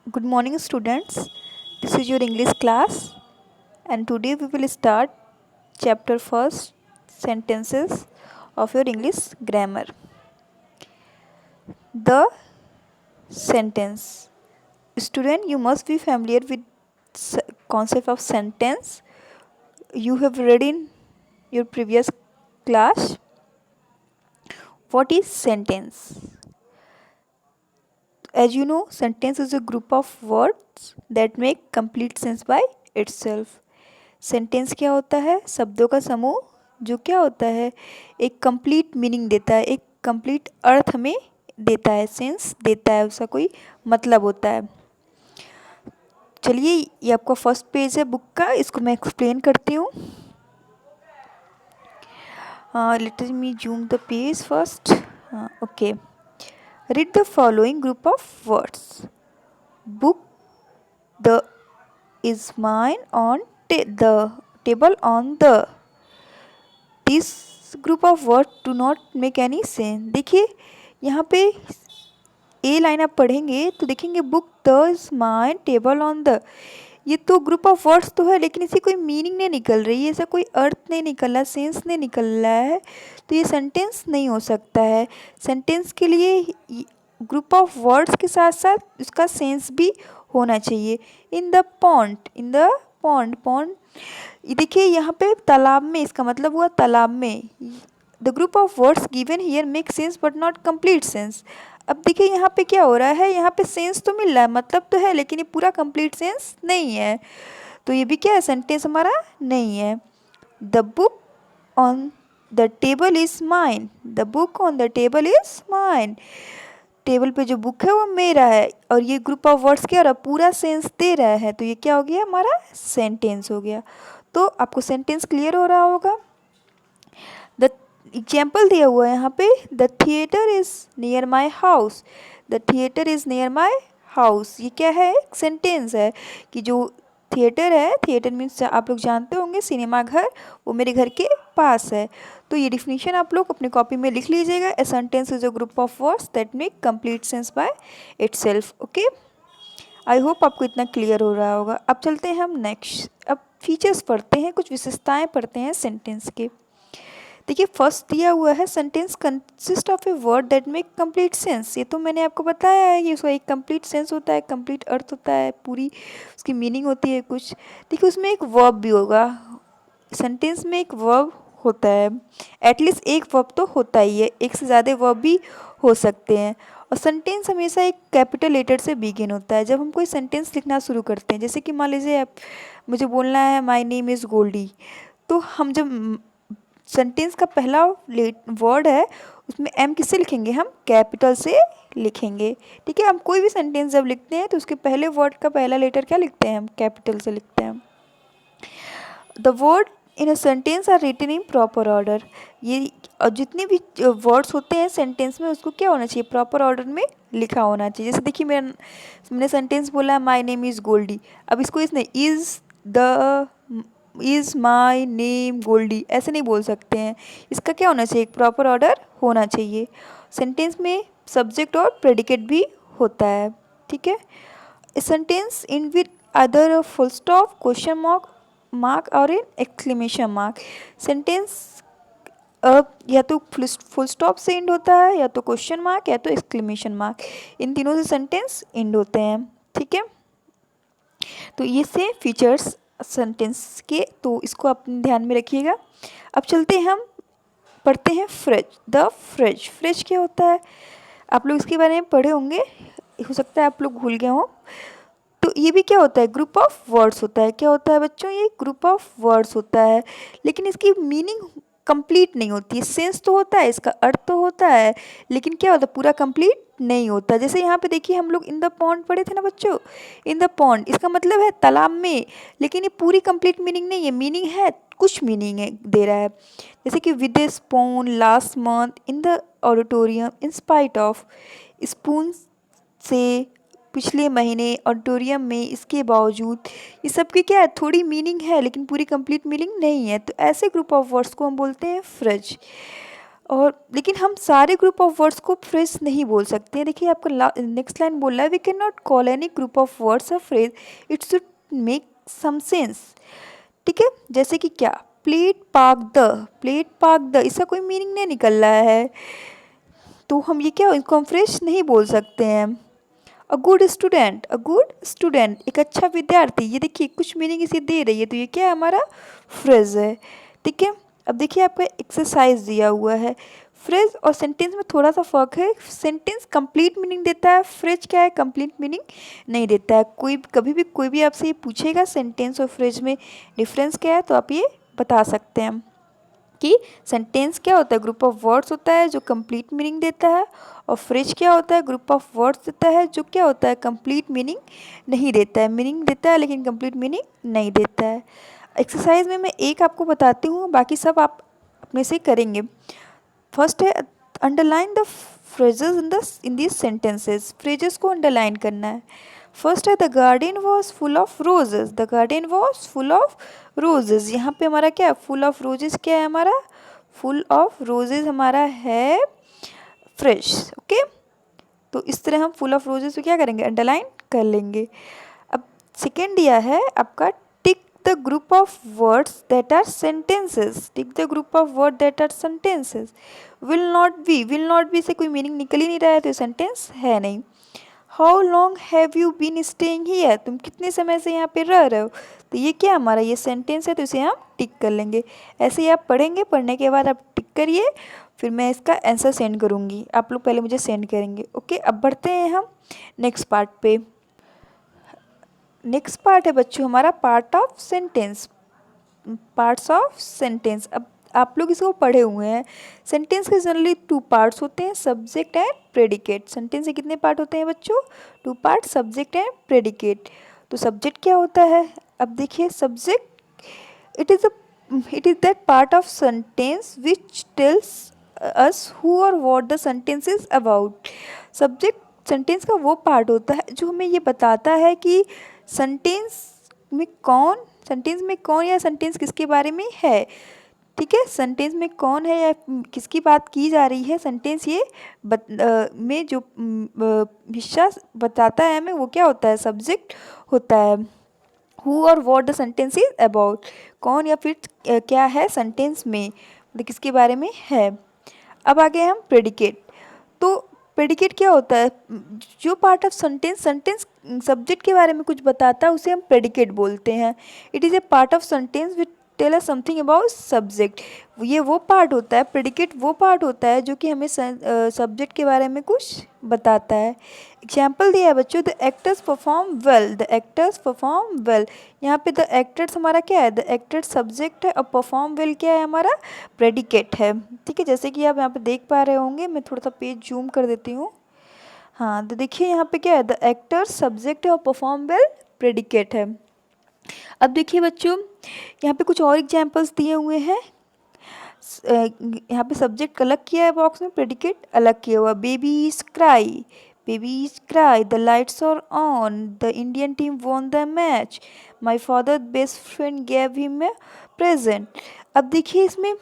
Good morning, students. This is your English class, and today we will start chapter first sentences of your English grammar. The sentence. Student, you must be familiar with concept of sentence. You have read in your previous class. What is sentence? As you know, sentence is a group of words that make complete sense by itself. Sentence क्या होता है? शब्दों का समूह जो क्या होता है, एक कंप्लीट मीनिंग देता है, एक कंप्लीट अर्थ हमें देता है, सेंस देता है, उसका कोई मतलब होता है। चलिए, ये आपका फर्स्ट पेज है बुक का, इसको मैं एक्सप्लेन करती हूँ। Let me zoom the page first. Okay, read the following group of words. Book the is mine on the table on the this group of words do not make any sense। देखिए यहाँ पे ए line आप पढ़ेंगे तो देखेंगे book the is mine table on the, ये तो group of words तो है लेकिन इसी कोई मीनिंग नहीं निकल रही है, ऐसा कोई अर्थ नहीं निकल रहा, सेंस नहीं निकल रहा है, तो ये सेंटेंस नहीं हो सकता है। सेंटेंस के लिए ग्रुप ऑफ वर्ड्स के साथ साथ उसका सेंस भी होना चाहिए। इन द पॉन्ड पॉन्ड, ये देखिए यहाँ पे तालाब में, इसका मतलब हुआ तालाब में। The group of words given here make sense but not complete sense. अब देखिए यहाँ पे क्या हो रहा है, यहाँ पे सेंस तो मिल रहा है, मतलब तो है, लेकिन ये पूरा कंप्लीट सेंस नहीं है, तो ये भी क्या है, सेंटेंस हमारा नहीं है। The book on the table is mine, the book on the table is mine, table पे जो बुक है वो मेरा है, और ये ग्रुप ऑफ वर्ड्स क्या हो रहा है, पूरा सेंस दे रहा है, तो ये क्या हो गया, हमारा सेंटेंस हो गया। तो आपको सेंटेंस क्लियर हो रहा होगा। द एग्जाम्पल दिया हुआ है यहाँ पे, the theatre is near my house, the theatre is near my house, ये क्या है, एक सेंटेंस है कि जो थिएटर है, थिएटर मीन्स आप लोग जानते होंगे सिनेमा घर, वो मेरे घर के पास है। तो ये डिफिनीशन आप लोग अपनी कॉपी में लिख लीजिएगा। A sentence is a group of words that make complete sense by itself. Okay, I hope आपको इतना क्लियर हो रहा होगा। अब चलते हैं हम नेक्स्ट, अब फीचर्स पढ़ते हैं, कुछ विशेषताएं पढ़ते हैं सेंटेंस के। देखिए फर्स्ट दिया हुआ है, sentence consist of a word that make complete sense. ये तो मैंने आपको बताया है कि उसका एक कंप्लीट सेंस होता है, कंप्लीट अर्थ होता है, पूरी उसकी मीनिंग होती है कुछ। देखिए उसमें एक वर्ब भी होगा, सेंटेंस में एक वर्ब होता है, एटलीस्ट एक वर्ब तो होता ही है, एक से ज़्यादा वर्ब भी हो सकते हैं। और सेंटेंस हमेशा एक कैपिटल लेटर से बिगिन होता है। जब हम कोई सेंटेंस लिखना शुरू करते हैं, जैसे कि मान लीजिए आप, मुझे बोलना है माय नेम इज़ गोल्डी, तो हम जब सेंटेंस का पहला वर्ड है उसमें एम किससे लिखेंगे, हम कैपिटल से लिखेंगे। ठीक है, हम कोई भी सेंटेंस जब लिखते हैं तो उसके पहले वर्ड का पहला लेटर क्या लिखते हैं, हम कैपिटल से लिखते हैं। The word in a sentence are written in proper order, ये और जितने भी वर्ड्स होते हैं सेंटेंस में उसको क्या होना चाहिए, प्रॉपर ऑर्डर में लिखा होना चाहिए। जैसे देखिए मैंने सेंटेंस बोला माय नेम इज़ गोल्डी, अब इसको इसने इज़ माय नेम गोल्डी ऐसे नहीं बोल सकते हैं, इसका क्या होना चाहिए, एक प्रॉपर ऑर्डर होना चाहिए। सेंटेंस में सब्जेक्ट और प्रेडिकेट भी होता है। ठीक है, sentence in with other full stop, question mark और इन एक्सक्लेमेशन मार्क। सेंटेंस या तो फुल स्टॉप से एंड होता है, या तो क्वेश्चन मार्क, या तो एक्सक्लेमेशन मार्क, इन तीनों से सेंटेंस एंड होते हैं। ठीक है, तो ये से फीचर्स सेंटेंस के, तो इसको अपने ध्यान में रखिएगा। अब चलते हैं, हम पढ़ते हैं फ्रिज। द फ्रिज, फ्रिज क्या होता है, आप लोग इसके बारे में पढ़े होंगे, हो सकता है आप लोग भूल गए हों। तो ये भी क्या होता है, ग्रुप ऑफ वर्ड्स होता है। क्या होता है बच्चों, ये ग्रुप ऑफ वर्ड्स होता है, लेकिन इसकी मीनिंग कंप्लीट नहीं होती है। सेंस तो होता है, इसका अर्थ तो होता है, लेकिन क्या होता है, पूरा कंप्लीट नहीं होता। जैसे यहाँ पे देखिए हम लोग इन द पॉन्ड पढ़े थे ना बच्चों, इन द पॉन्ड इसका मतलब है तालाब में, लेकिन ये पूरी कंप्लीट मीनिंग नहीं है, मीनिंग है कुछ मीनिंग है दे रहा है। जैसे कि with A spoon last month in the auditorium in spite of, spoon से पिछले महीने ऑडिटोरियम में, इसके बावजूद, ये सब की क्या है, थोड़ी मीनिंग है लेकिन पूरी कंप्लीट मीनिंग नहीं है। तो ऐसे ग्रुप ऑफ वर्ड्स को हम बोलते हैं फ्रिज। और लेकिन हम सारे ग्रुप ऑफ वर्ड्स को फ्रेज नहीं बोल सकते हैं। देखिए आपका नेक्स्ट लाइन बोल रहा है we can not call any group of words a phrase, it should make some sense. ठीक है, जैसे कि क्या, plate park the, plate park the, इसका कोई मीनिंग नहीं निकल रहा है, तो हम ये क्या, इसको हम फ्रेज नहीं बोल सकते हैं। A good student, a good student, एक अच्छा विद्यार्थी, ये देखिए कुछ मीनिंग इसे दे रही है, तो ये क्या है, हमारा फ्रेज है। ठीक है, अब देखिए आपका एक्सरसाइज दिया हुआ है। फ्रेज और सेंटेंस में थोड़ा सा फर्क है, सेंटेंस कंप्लीट मीनिंग देता है, फ्रेज क्या है, कंप्लीट मीनिंग नहीं देता है। कोई कभी भी कोई भी आपसे ये पूछेगा सेंटेंस और फ्रेज में डिफरेंस क्या है, तो आप ये बता सकते हैं कि सेंटेंस क्या होता है, ग्रुप ऑफ वर्ड्स होता है जो कंप्लीट मीनिंग देता है, और फ्रेज क्या होता है, ग्रुप ऑफ वर्ड्स देता है जो क्या होता है, कंप्लीट मीनिंग नहीं देता है, मीनिंग देता है लेकिन कंप्लीट मीनिंग नहीं देता है। एक्सरसाइज में मैं एक आपको बताती हूँ, बाकी सब आप अपने से करेंगे। फर्स्ट है underline the phrases in this sentences, phrases को अंडरलाइन करना है। फर्स्ट है the garden was full of roses, the garden was full of roses, यहाँ पे हमारा क्या, फुल ऑफ रोजेस क्या है, हमारा फुल ऑफ रोजेस हमारा है फ्रेश। ओके, तो इस तरह हम फुल ऑफ रोजेस को क्या करेंगे, अंडरलाइन कर लेंगे। अब सेकेंड दिया है आपका tick the group of words that are sentences, tick the group of word that are sentences. Will not be से कोई मीनिंग निकल ही नहीं रहा है, तो सेंटेंस है नहीं। How long have you been staying here, तुम कितने समय से यहाँ पे रह रहे हो, तो ये क्या हमारा ये सेंटेंस है, तो इसे हम टिक कर लेंगे। ऐसे ही आप पढ़ेंगे, पढ़ने के बाद आप टिक करिए, फिर मैं इसका आंसर सेंड करूँगी, आप लोग पहले मुझे सेंड करेंगे। ओके, अब बढ़ते हैं हम नेक्स्ट पार्ट पे। नेक्स्ट पार्ट है बच्चों हमारा part of sentence, parts of sentence. अब आप लोग इसको पढ़े हुए हैं। सेंटेंस के जनरली टू पार्ट्स होते हैं, सब्जेक्ट एंड प्रेडिकेट। सेंटेंस के कितने पार्ट होते हैं बच्चों, two part, subject and predicate. तो सब्जेक्ट क्या होता है, अब देखिए subject it is that part of sentence which tells us who और what the sentence is about. Subject sentence का वो पार्ट होता है जो हमें ये बताता है कि सेंटेंस सेंटेंस में कौन या सेंटेंस किसके बारे में है। ठीक है, सेंटेंस में कौन है या किसकी बात की जा रही है, सेंटेंस ये में जो हिस्सा बताता है हमें, वो क्या होता है, सब्जेक्ट होता है। हु और what the sentence is about, कौन या फिर क्या है सेंटेंस में, मतलब किसके बारे में है। अब आगे हम प्रेडिकेट। तो प्रेडिकेट क्या होता है, जो part of sentence sentence subject के बारे में कुछ बताता है उसे हम प्रेडिकेट बोलते हैं। It is a part of sentence which tell us something about subject. ये वो पार्ट होता है, प्रेडिकेट वो पार्ट होता है जो कि हमें सब्जेक्ट के बारे में कुछ बताता है। एग्जाम्पल दिया है बच्चों, the actors perform well, the actors perform well. यहाँ पे द एक्टर्स हमारा क्या है, द एक्टर्स सब्जेक्ट है, और परफॉर्म वेल क्या है, हमारा प्रेडिकेट है। ठीक है, जैसे कि आप यहाँ पे देख पा रहे होंगे, मैं थोड़ा सा पेज जूम कर देती हूँ। हाँ, तो देखिए यहाँ पे क्या है, द एक्टर्स सब्जेक्ट है और परफॉर्म वेल प्रेडिकेट है। अब देखिए बच्चों, यहाँ पे कुछ और एग्जाम्पल्स दिए हुए हैं। यहाँ पे सब्जेक्ट अलग किया है बॉक्स में, प्रेडिकेट अलग किया हुआ। Babies cry, babies cry, the lights are on, the Indian team won the match, my father best friend gave him a present. अब देखिए इसमें,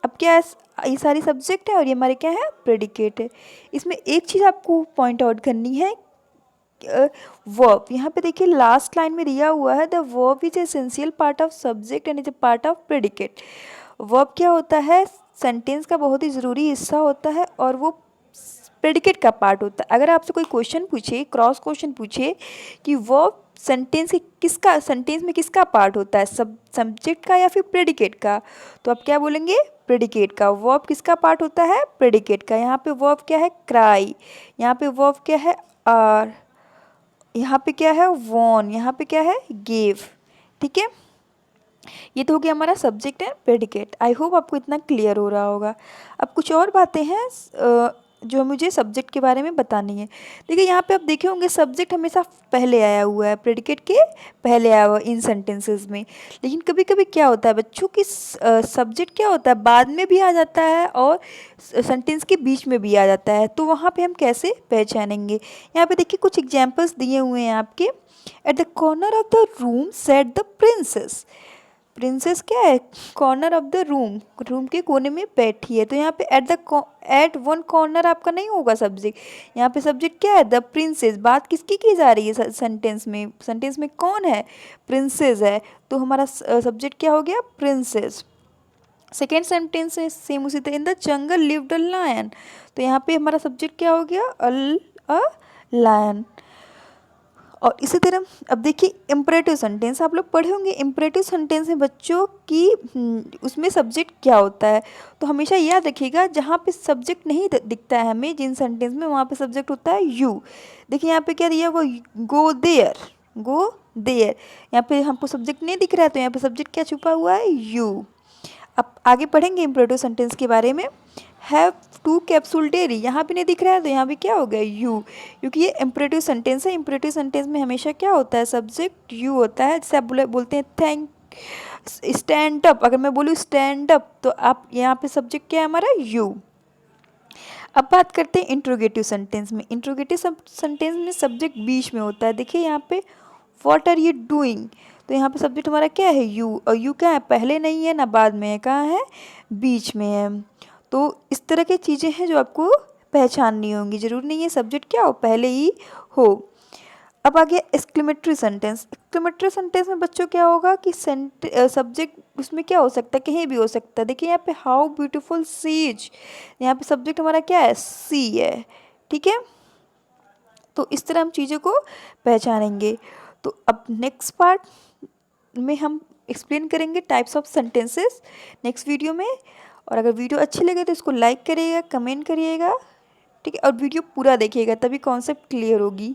अब क्या है, ये सारी सब्जेक्ट है और ये हमारे क्या है, प्रेडिकेट है। इसमें एक चीज़ आपको पॉइंट आउट करनी है, वर्ब। यहाँ पे देखिए लास्ट लाइन में दिया हुआ है, the verb is essential part of subject and is a part of predicate. Verb क्या होता है, सेंटेंस का बहुत ही ज़रूरी हिस्सा होता है और वो प्रेडिकेट का पार्ट होता है। अगर आपसे कोई क्वेश्चन पूछे, क्रॉस क्वेश्चन पूछे कि वर्ब सेंटेंस में किसका पार्ट होता है, सब्जेक्ट का या फिर प्रेडिकेट का, तो आप क्या बोलेंगे, प्रेडिकेट का। वर्ब किसका पार्ट होता है, प्रेडिकेट का। यहाँ पे वर्ब क्या है, क्राई, यहाँ पे वर्ब क्या है, आर, यहाँ पे क्या है, वॉन, यहाँ पे क्या है, गेव। ठीक है, ये तो हो गया हमारा subject and predicate. I hope आपको इतना क्लियर हो रहा होगा। अब कुछ और बातें हैं जो मुझे सब्जेक्ट के बारे में बतानी है। देखिए यहाँ पे आप देखे होंगे सब्जेक्ट हमेशा पहले आया हुआ है, प्रेडिकेट के पहले आया हुआ इन सेंटेंसेस में। लेकिन कभी कभी क्या होता है बच्चों की, सब्जेक्ट क्या होता है, बाद में भी आ जाता है और सेंटेंस के बीच में भी आ जाता है, तो वहाँ पे हम कैसे पहचानेंगे। यहाँ पे देखिए कुछ एग्जाम्पल्स दिए हुए हैं आपके। At the corner of the room set the princess, princess क्या है, corner of the room, room के कोने में बैठी है। तो यहाँ पे एट वन कॉर्नर आपका नहीं होगा सब्जेक्ट, यहाँ पे सब्जेक्ट क्या है, द प्रिंसेस। बात किसकी की जा रही है सेंटेंस में, सेंटेंस में कौन है, प्रिंसेस है, तो हमारा सब्जेक्ट क्या हो गया, प्रिंसेस। सेकेंड सेंटेंस है सेम उसी तरह, in the jungle lived a lion, तो यहाँ पे हमारा सब्जेक्ट क्या हो गया, अ लायन। और इसी तरह अब देखिए इम्परेटिव सेंटेंस, आप लोग पढ़े होंगे इम्परेटिव सेंटेंस में बच्चों की उसमें सब्जेक्ट क्या होता है। तो हमेशा याद रखिएगा जहाँ पे सब्जेक्ट नहीं दिखता है हमें जिन सेंटेंस में, वहाँ पे सब्जेक्ट होता है यू। देखिए यहाँ पे क्या दिया हुआ, गो देयर, गो देयर, यहाँ पे हमको सब्जेक्ट नहीं दिख रहा है तो यहाँ पे सब्जेक्ट क्या छुपा हुआ है, यू। अब आगे पढ़ेंगे इम्परेटिव सेंटेंस के बारे में। हैव टू कैप्सूल डेयरी, यहाँ भी नहीं दिख रहा है तो यहाँ भी क्या हो गया, यू, क्योंकि ये इम्परेटिव सेंटेंस है। इम्परेटिव सेंटेंस में हमेशा क्या होता है, सब्जेक्ट यू होता है। जैसे आप बोलते हैं थैंक, स्टैंड अप, अगर मैं बोलूँ स्टैंड अप तो आप यहाँ पे सब्जेक्ट क्या है हमारा, यू। अब बात करते हैं इंट्रोगेटिव सेंटेंस में। इंट्रोगेटिव सेंटेंस में सब्जेक्ट बीच में होता है। देखिए यहाँ पे व्हाट आर यू डूइंग, तो यहाँ पे सब्जेक्ट हमारा क्या है, यू, और यू क्या है, पहले नहीं है ना बाद में है, कहाँ है, बीच में है। तो इस तरह की चीज़ें हैं जो आपको पहचाननी होंगी, जरूरी नहीं है सब्जेक्ट क्या हो, पहले ही हो। अब आ गया एक्सक्लेमेटरी सेंटेंस। एक्सक्लेमेटरी सेंटेंस में बच्चों क्या होगा कि सब्जेक्ट उसमें क्या हो सकता है, कहीं भी हो सकता है। देखिए यहाँ पे हाउ ब्यूटीफुल सी इज, यहाँ पे सब्जेक्ट हमारा क्या है, सी है, ठीक है। तो इस तरह हम चीज़ों को पहचानेंगे। तो अब नेक्स्ट पार्ट में हम एक्सप्लेन करेंगे types of sentences next video में। और अगर वीडियो अच्छी लगे तो इसको लाइक करिएगा, कमेंट करिएगा, ठीक है, और वीडियो पूरा देखिएगा तभी कॉन्सेप्ट क्लियर होगी।